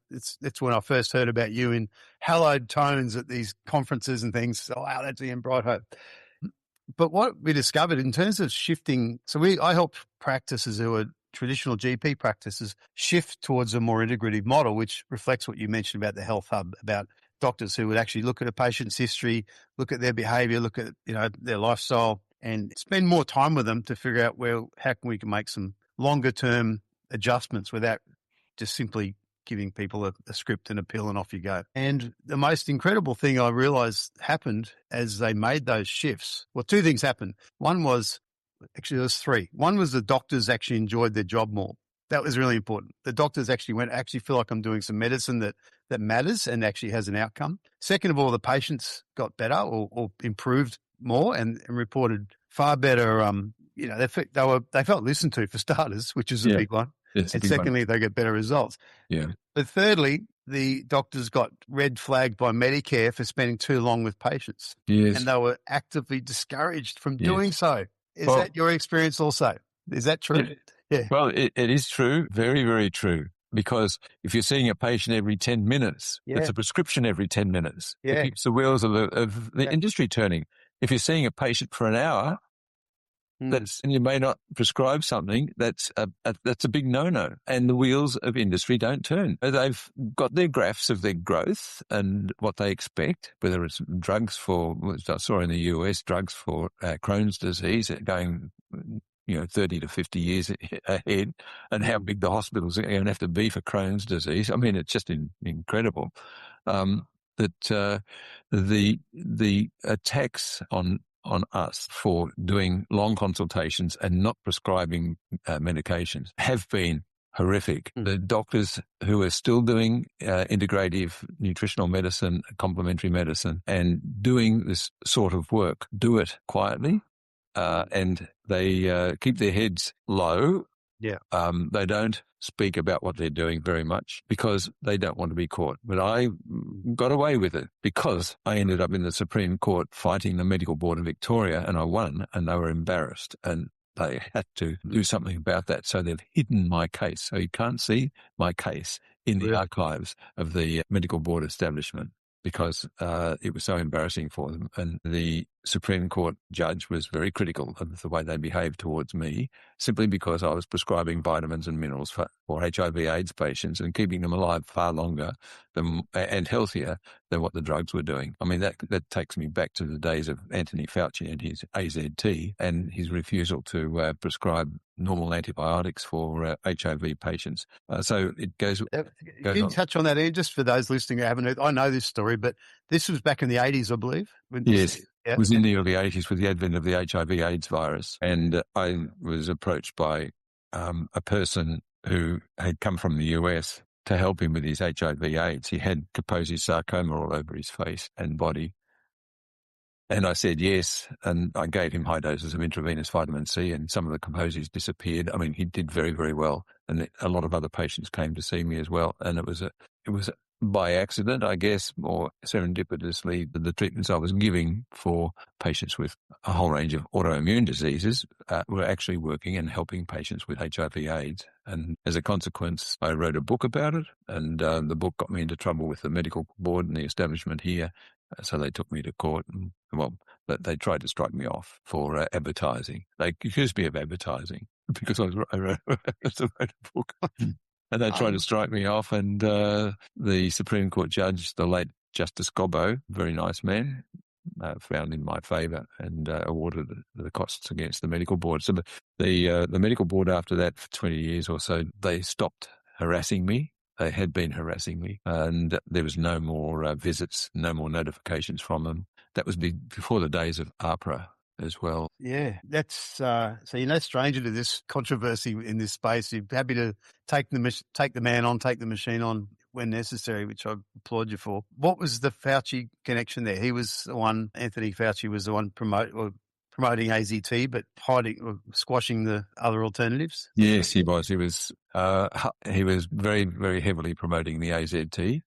that's when I first heard about you in hallowed tones at these conferences and things. Oh, wow, that's Ian Brighthope. But what we discovered in terms of shifting, I help practices who are traditional GP practices shift towards a more integrative model, which reflects what you mentioned about the health hub, about doctors who would actually look at a patient's history, look at their behavior, look at, their lifestyle, and spend more time with them to figure out how we can make some longer term adjustments without just simply giving people a script and a pill and off you go. And the most incredible thing I realized happened as they made those shifts. Well, two things happened. There was three. One was the doctors actually enjoyed their job more. That was really important. The doctors actually feel like I'm doing some medicine that matters and actually has an outcome. Second of all, the patients got better or improved more and reported far better. They felt listened to, for starters, which is a big one. And secondly, they get better results. Yeah. But thirdly, the doctors got red flagged by Medicare for spending too long with patients. Yes. And they were actively discouraged from doing so. Is that your experience also? Is that true? Yeah. Well, it is true. Very, very true. Because if you're seeing a patient every 10 minutes, it's a prescription every 10 minutes. It keeps the wheels of the industry turning. If you're seeing a patient for an hour, and you may not prescribe something, that's a big no-no. And the wheels of industry don't turn. They've got their graphs of their growth and what they expect, whether it's drugs for, I saw in the US, drugs for Crohn's disease going 30 to 50 years ahead, and how big the hospitals are going to have to be for Crohn's disease. I mean, it's just incredible. That the attacks on us for doing long consultations and not prescribing medications have been horrific. The doctors who are still doing integrative nutritional medicine, complementary medicine, and doing this sort of work do it quietly, and they keep their heads low. Yeah. They don't speak about what they're doing very much because they don't want to be caught. But I got away with it because I ended up in the Supreme Court fighting the Medical Board of Victoria, and I won, and they were embarrassed, and they had to do something about that. So they've hidden my case. So you can't see my case in the archives of the Medical Board establishment because it was so embarrassing for them. And the Supreme Court judge was very critical of the way they behaved towards me, simply because I was prescribing vitamins and minerals for HIV/AIDS patients and keeping them alive far longer and healthier than what the drugs were doing. I mean, that takes me back to the days of Anthony Fauci and his AZT and his refusal to prescribe normal antibiotics for HIV patients. So it goes. Can you touch on that, Ian, just for those listening who haven't heard? I know this story, but this was back in the 80s, I believe. Yes. It was in the early 80s with the advent of the HIV/AIDS virus. And I was approached by a person who had come from the US to help him with his HIV/AIDS. He had Kaposi's sarcoma all over his face and body. And I said yes, and I gave him high doses of intravenous vitamin C, and some of the composites disappeared. I mean, he did very, very well, and a lot of other patients came to see me as well. And it was by accident, I guess, or serendipitously, the treatments I was giving for patients with a whole range of autoimmune diseases were actually working and helping patients with HIV/AIDS. And as a consequence, I wrote a book about it, and the book got me into trouble with the medical board and the establishment here. So they took me to court, and but they tried to strike me off for advertising. They accused me of advertising because I wrote a book. And they tried to strike me off, and the Supreme Court judge, the late Justice Gobbo, very nice man, found in my favour and awarded the costs against the medical board. So the medical board, after that, for 20 years or so, they stopped harassing me. They had been harassing me, and there was no more visits, no more notifications from them. That was before the days of APRA as well. Yeah, that's so you're no stranger to this controversy in this space. You're happy to take the man on, take the machine on when necessary, which I applaud you for. What was the Fauci connection there? He was the one, Anthony Fauci was the one promoting AZT, but squashing the other alternatives. Yes, he was. He was very, very heavily promoting the AZT,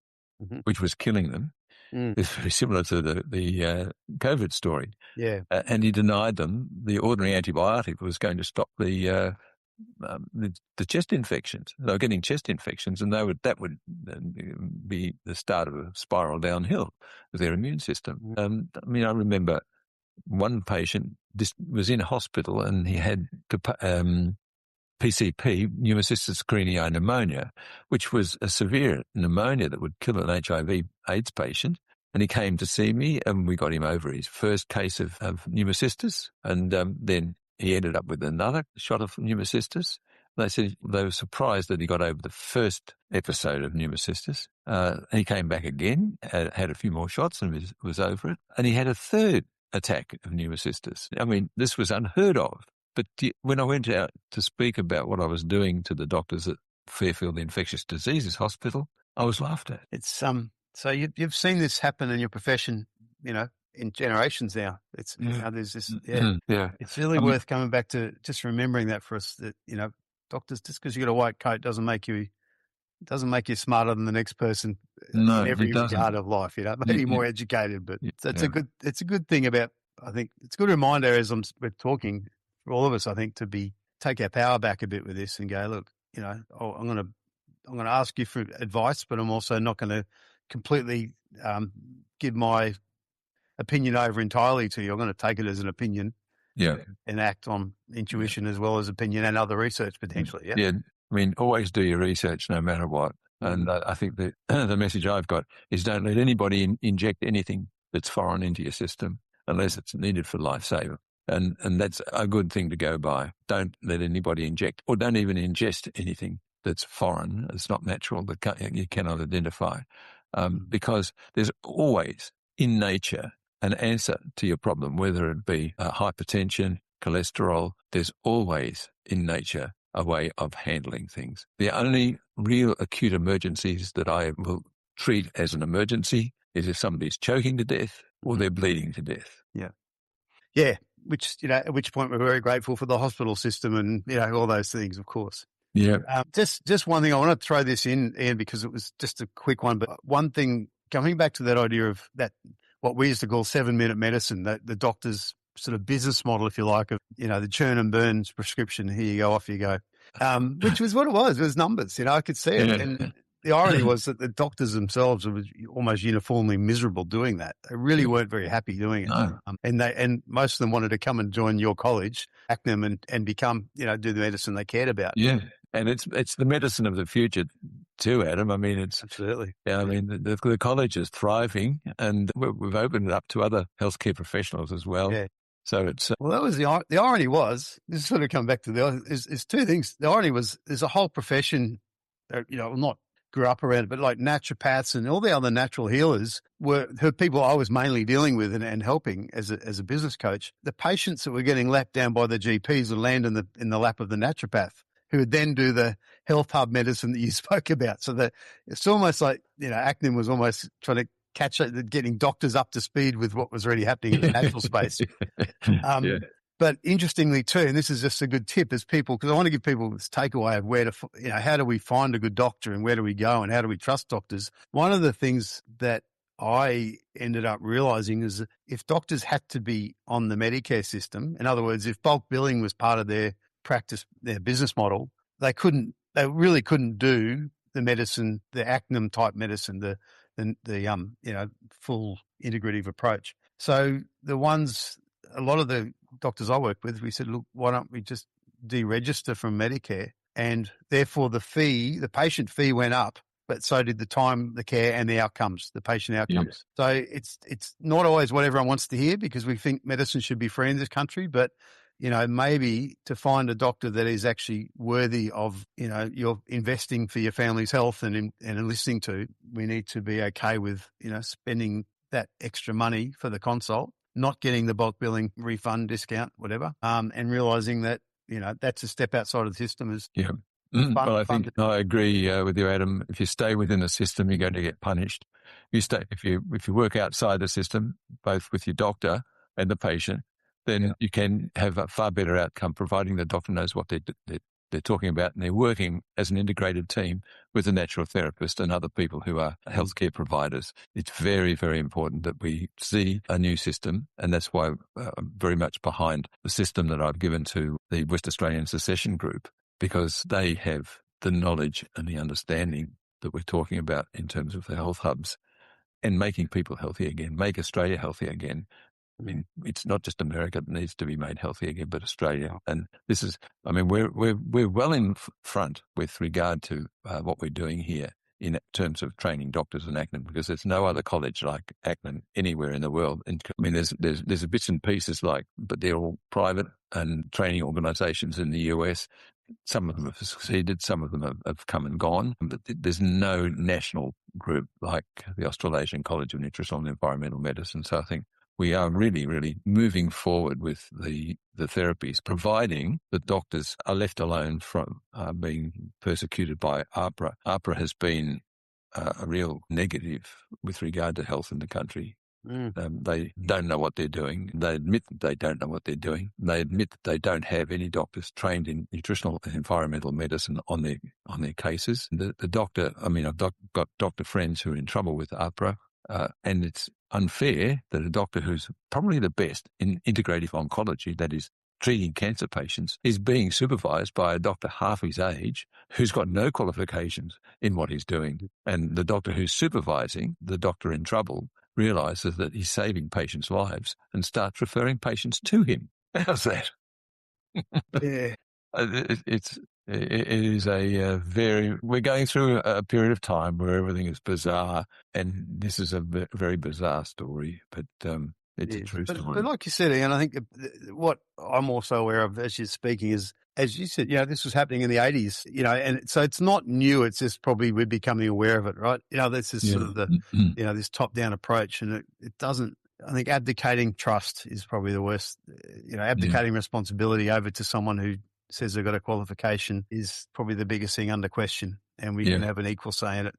which was killing them. It's very similar to the COVID story. Yeah. And he denied them the ordinary antibiotic was going to stop the chest infections. They were getting chest infections, and that would be the start of a spiral downhill with their immune system. I mean, I remember one patient was in hospital, and he had PCP, pneumocystis carinii pneumonia, which was a severe pneumonia that would kill an HIV/AIDS patient. And he came to see me, and we got him over his first case of pneumocystis. And then he ended up with another shot of pneumocystis. They said they were surprised that he got over the first episode of pneumocystis. He came back again, had a few more shots, and was over it. And he had a third attack of pneumocystis. I mean, this was unheard of. But when I went out to speak about what I was doing to the doctors at Fairfield Infectious Diseases Hospital, I was laughed at. It's so you've seen this happen in your profession, in generations now. It's there's this It's really worth coming back to just remembering that for us that doctors, just because you got a white coat doesn't make you smarter than the next person in every regard of life. Maybe more educated, but it's a good thing about. I think it's a good reminder as we're talking for all of us. I think to take our power back a bit with this and go, look, I'm going to ask you for advice, but I'm also not going to completely give my opinion over entirely to you. I'm going to take it as an opinion, and act on intuition as well as opinion and other research potentially. Yeah. I mean, always do your research no matter what. And I think that the message I've got is don't let anybody inject anything that's foreign into your system unless it's needed for life-saving. And that's a good thing to go by. Don't let anybody inject or don't even ingest anything that's foreign. It's not natural, that you cannot identify. Because there's always in nature an answer to your problem, whether it be hypertension, cholesterol. There's always in nature a way of handling things. The only real acute emergencies that I will treat as an emergency is if somebody's choking to death or they're bleeding to death. Yeah. Yeah. At which point we're very grateful for the hospital system and, all those things, of course. Yeah. Just one thing, I want to throw this in, Ian, because it was just a quick one, but one thing, coming back to that idea of that, what we used to call 7-minute medicine, the doctor's sort of business model, if you like, of, the churn and burns prescription, here you go, off you go, which was what it was. It was numbers, I could see it. And the irony was that the doctors themselves were almost uniformly miserable doing that. They really weren't very happy doing it. No. And most of them wanted to come and join your college, ACNEM, and become, do the medicine they cared about. Yeah. And it's the medicine of the future too, Adam. I mean, it's absolutely. Yeah, I mean, the college is thriving, and we've opened it up to other healthcare professionals as well. Yeah. So it's well, that was the irony was, this sort of come back to is two things. The irony was there's a whole profession that, not grew up around it, but like naturopaths and all the other natural healers were people I was mainly dealing with and helping as a business coach. The patients that were getting lapped down by the GPs would land in the lap of the naturopath, who would then do the health hub medicine that you spoke about. So that it's almost like, ACNEM was almost trying to getting doctors up to speed with what was already happening in the natural space. Yeah. But interestingly too, and this is just a good tip as people, because I want to give people this takeaway of where to, how do we find a good doctor and where do we go and how do we trust doctors? One of the things that I ended up realizing is that if doctors had to be on the Medicare system, in other words, if bulk billing was part of their practice, their business model, they really couldn't do the medicine, the ACNEM type medicine, the full integrative approach. So a lot of the doctors I work with, we said, look, why don't we just deregister from Medicare? And therefore the patient fee went up, but so did the time, the care and the outcomes, the patient outcomes. Yeah. So it's not always what everyone wants to hear because we think medicine should be free in this country, but maybe to find a doctor that is actually worthy of, you're investing for your family's health and listening to, we need to be okay with, spending that extra money for the consult, not getting the bulk billing refund, discount, whatever, and realizing that, that's a step outside of the system. Yeah. But I think I agree with you, Adam. If you stay within the system, you're going to get punished. If you work outside the system, both with your doctor and the patient, then you can have a far better outcome, providing the doctor knows what they're talking about, and they're working as an integrated team with a natural therapist and other people who are healthcare providers. It's very, very important that we see a new system, and that's why I'm very much behind the system that I've given to the West Australian Secession Group, because they have the knowledge and the understanding that we're talking about in terms of the health hubs and making people healthy again, make Australia healthy again. I mean, it's not just America that needs to be made healthy again, but Australia. And this is, we're well in front with regard to what we're doing here in terms of training doctors in ACNEM, because there's no other college like ACNEM anywhere in the world. And I mean, there's bits and pieces but they're all private and training organizations in the US. Some of them have succeeded, some of them have come and gone, but there's no national group like the Australasian College of Nutritional and Environmental Medicine. So I think we are really, really moving forward with the therapies, providing the doctors are left alone from being persecuted by APRA. APRA has been a real negative with regard to health in the country. They don't know what they're doing. They admit that they don't know what they're doing. They admit that they don't have any doctors trained in nutritional and environmental medicine on their cases. The doctor, I've got doctor friends who are in trouble with APRA, and it's unfair that a doctor who's probably the best in integrative oncology, that is treating cancer patients, is being supervised by a doctor half his age who's got no qualifications in what he's doing. And the doctor who's supervising the doctor in trouble realizes that he's saving patients' lives and starts referring patients to him. How's that? Yeah. It is we're going through a period of time where everything is bizarre, and this is a very bizarre story, but it's a true story. But like you said, Ian, I think what I'm also aware of as you're speaking is, as you said, this was happening in the 80s, and so it's not new. It's just probably we're becoming aware of it, right? This is sort of the, this top-down approach, and it doesn't, I think abdicating trust is probably the worst, abdicating responsibility over to someone who says they've got a qualification is probably the biggest thing under question, and we can have an equal say in it.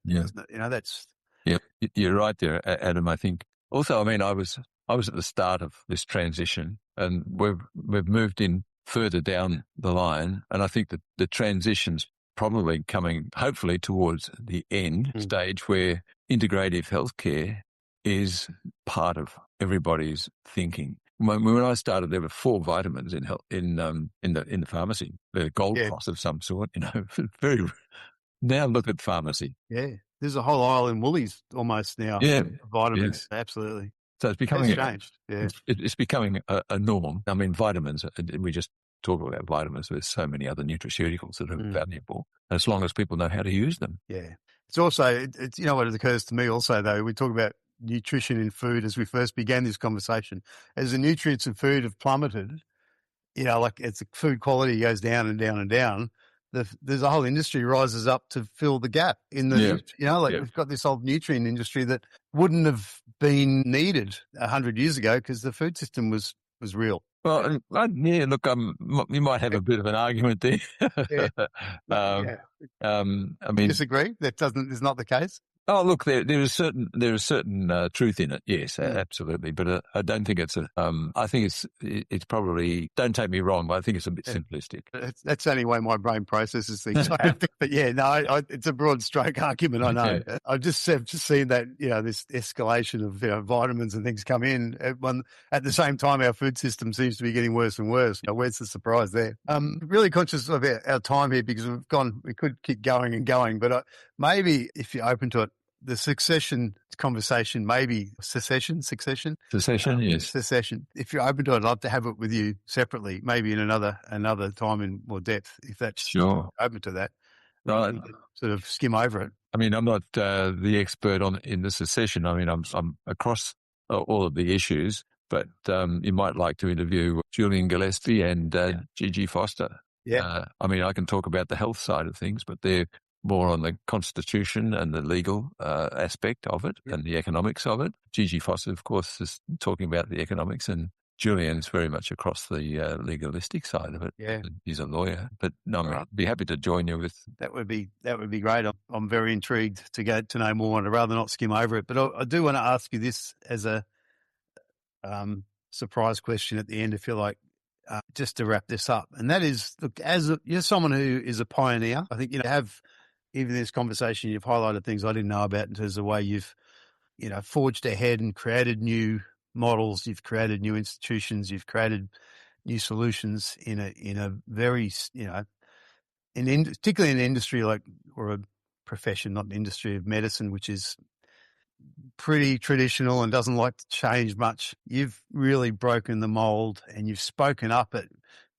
That's... Yep, you're right there, Adam. I think also, I was at the start of this transition, and we've moved in further down the line, and I think that the transition's probably coming, hopefully, towards the end stage where integrative healthcare is part of everybody's thinking. When I started, there were 4 vitamins in the pharmacy, the Gold Cross of some sort. Very. Now look at pharmacy. Yeah, there's a whole aisle in Woolies almost now. Yeah, vitamins, absolutely. So it's becoming changed. Yeah, it's becoming a norm. I mean, vitamins. We just talk about vitamins. There's so many other nutraceuticals that are valuable, as long as people know how to use them. Yeah, it's also it's what it occurs to me also though. We talk about nutrition in food as we first began this conversation. As the nutrients in food have plummeted, like as the food quality goes down and down and down, there's a whole industry rises up to fill the gap in the, we've got this old nutrient industry that wouldn't have been needed 100 years ago because the food system was real. Well, look, you might have a bit of an argument there. I mean, disagree? That is not the case. Oh, look, there is certain truth in it. Yes, absolutely. But I don't think it's I think it's probably. Don't take me wrong, but I think it's a bit simplistic. That's the only way my brain processes things. I have to, but yeah, no, it's a broad stroke argument. I know. Yeah. I've just seen that this escalation of vitamins and things come in at the same time. Our food system seems to be getting worse and worse. Where's the surprise there? Really conscious of our time here because we could keep going and going, but maybe if you're open to it. The succession conversation, maybe secession. Yes. Secession. If you're open to it, I'd love to have it with you separately, maybe in another time in more depth, if that's sure. Open to that. Sort of skim over it. I mean, I'm not the expert in the secession. I mean, I'm across all of the issues, but you might like to interview Julian Gillespie and Gigi Foster. Yeah. I mean, I can talk about the health side of things, but they're more on the constitution and the legal aspect of it and the economics of it. Gigi Foster, of course, is talking about the economics, and Julian's very much across the legalistic side of it. Yeah. He's a lawyer, but no, I'd be happy to join you with. That would be great. I'm very intrigued to get to know more, and I'd rather not skim over it. But I do want to ask you this as a surprise question at the end, if you like. Just to wrap this up, and that is, look, you're someone who is a pioneer. I think have. Even in this conversation, you've highlighted things I didn't know about in terms of the way you've, forged ahead and created new models. You've created new institutions. You've created new solutions in a very, particularly in an industry or a profession, not an industry of medicine, which is pretty traditional and doesn't like to change much. You've really broken the mold, and you've spoken up at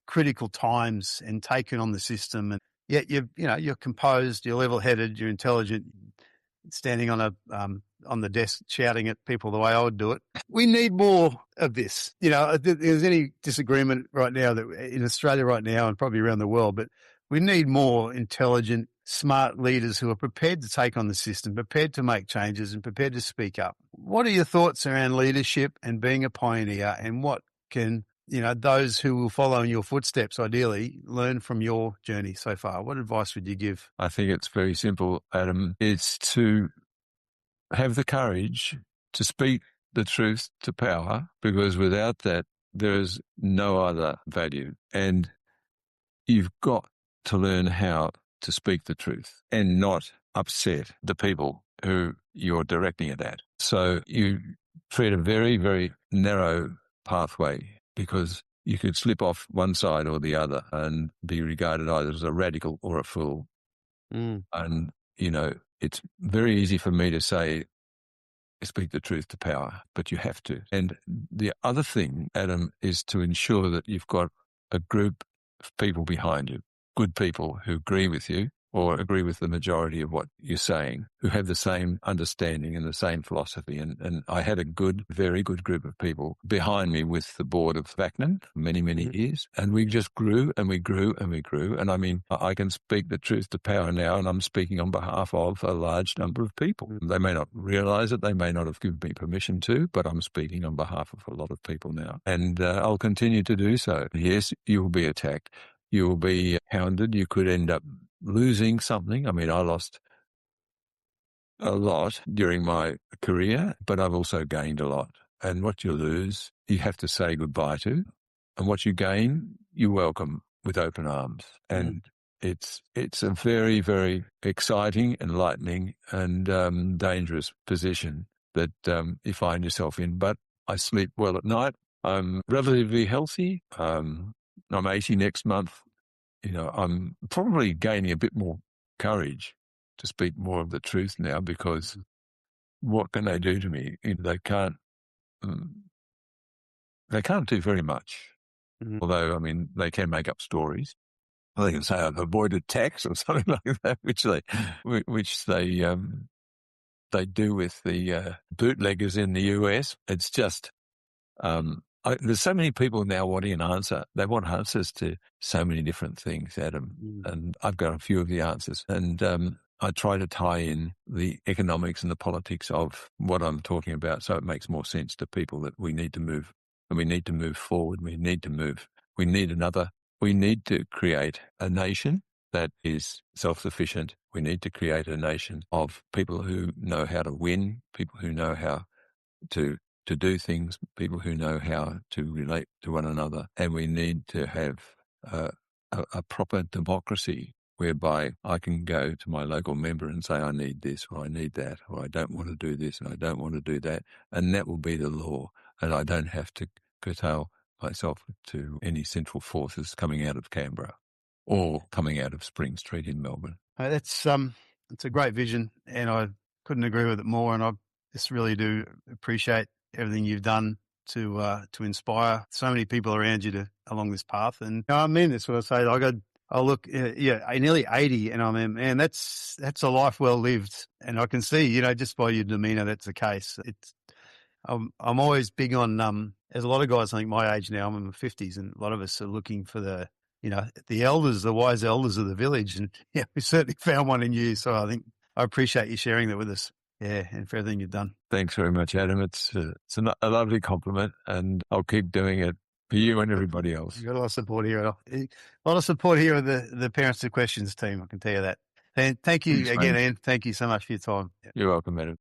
critical times and taken on the system. And yet you're composed, you're level-headed, you're intelligent, standing on the desk shouting at people the way I would do it. We need more of this. If there's any disagreement right now that in Australia right now and probably around the world, but we need more intelligent, smart leaders who are prepared to take on the system, prepared to make changes, and prepared to speak up. What are your thoughts around leadership and being a pioneer, and what can those who will follow in your footsteps, ideally, learn from your journey so far? What advice would you give? I think it's very simple, Adam. It's to have the courage to speak the truth to power, because without that, there is no other value. And you've got to learn how to speak the truth and not upset the people who you're directing it at. So you treat a very, very narrow pathway, because you could slip off one side or the other and be regarded either as a radical or a fool. And, it's very easy for me to say, speak the truth to power, but you have to. And the other thing, Adam, is to ensure that you've got a group of people behind you, good people who agree with you or agree with the majority of what you're saying, who have the same understanding and the same philosophy. And I had a very good group of people behind me with the board of ACNEM for many, many years. And we just grew and we grew and we grew. And I mean, I can speak the truth to power now, and I'm speaking on behalf of a large number of people. They may not realize it. They may not have given me permission to, but I'm speaking on behalf of a lot of people now. And I'll continue to do so. Yes, you will be attacked. You will be hounded. You could end up losing something. I mean, I lost a lot during my career, but I've also gained a lot. And what you lose, you have to say goodbye to. And what you gain, you welcome with open arms. And it's a very, very exciting, enlightening, and dangerous position that you find yourself in. But I sleep well at night. I'm relatively healthy. I'm 80 next month. I'm probably gaining a bit more courage to speak more of the truth now, because what can they do to me? They can't do very much. Although, I mean, they can make up stories. They can say I've avoided tax or something like that, which they do with the bootleggers in the US. It's just there's so many people now wanting an answer. They want answers to so many different things, Adam. And I've got a few of the answers. And I try to tie in the economics and the politics of what I'm talking about, so it makes more sense to people that we need to move, and we need to move forward. We need to create a nation that is self-sufficient, We need to create a nation of people who know how to win, people who know how to do things, people who know how to relate to one another. And we need to have a proper democracy whereby I can go to my local member and say, I need this, or I need that, or I don't want to do this, and I don't want to do that. And that will be the law. And I don't have to curtail myself to any central forces coming out of Canberra or coming out of Spring Street in Melbourne. It's a great vision, and I couldn't agree with it more. And I just really do appreciate everything you've done to inspire so many people around you along this path. And I mean this when I say I look, nearly 80, and I mean, man, that's a life well lived. And I can see, just by your demeanour, that's the case. I'm always big on, there's a lot of guys, I think my age now, I'm in my 50s, and a lot of us are looking for the elders, the wise elders of the village. And we certainly found one in you. So I appreciate you sharing that with us. Yeah, and for everything you've done. Thanks very much, Adam. It's a lovely compliment, and I'll keep doing it for you and everybody else. You've got a lot of support here. A lot of support here with the Parents to Questions team, I can tell you that. And thank you again, Ian. Thank you so much for your time. You're welcome, Adam.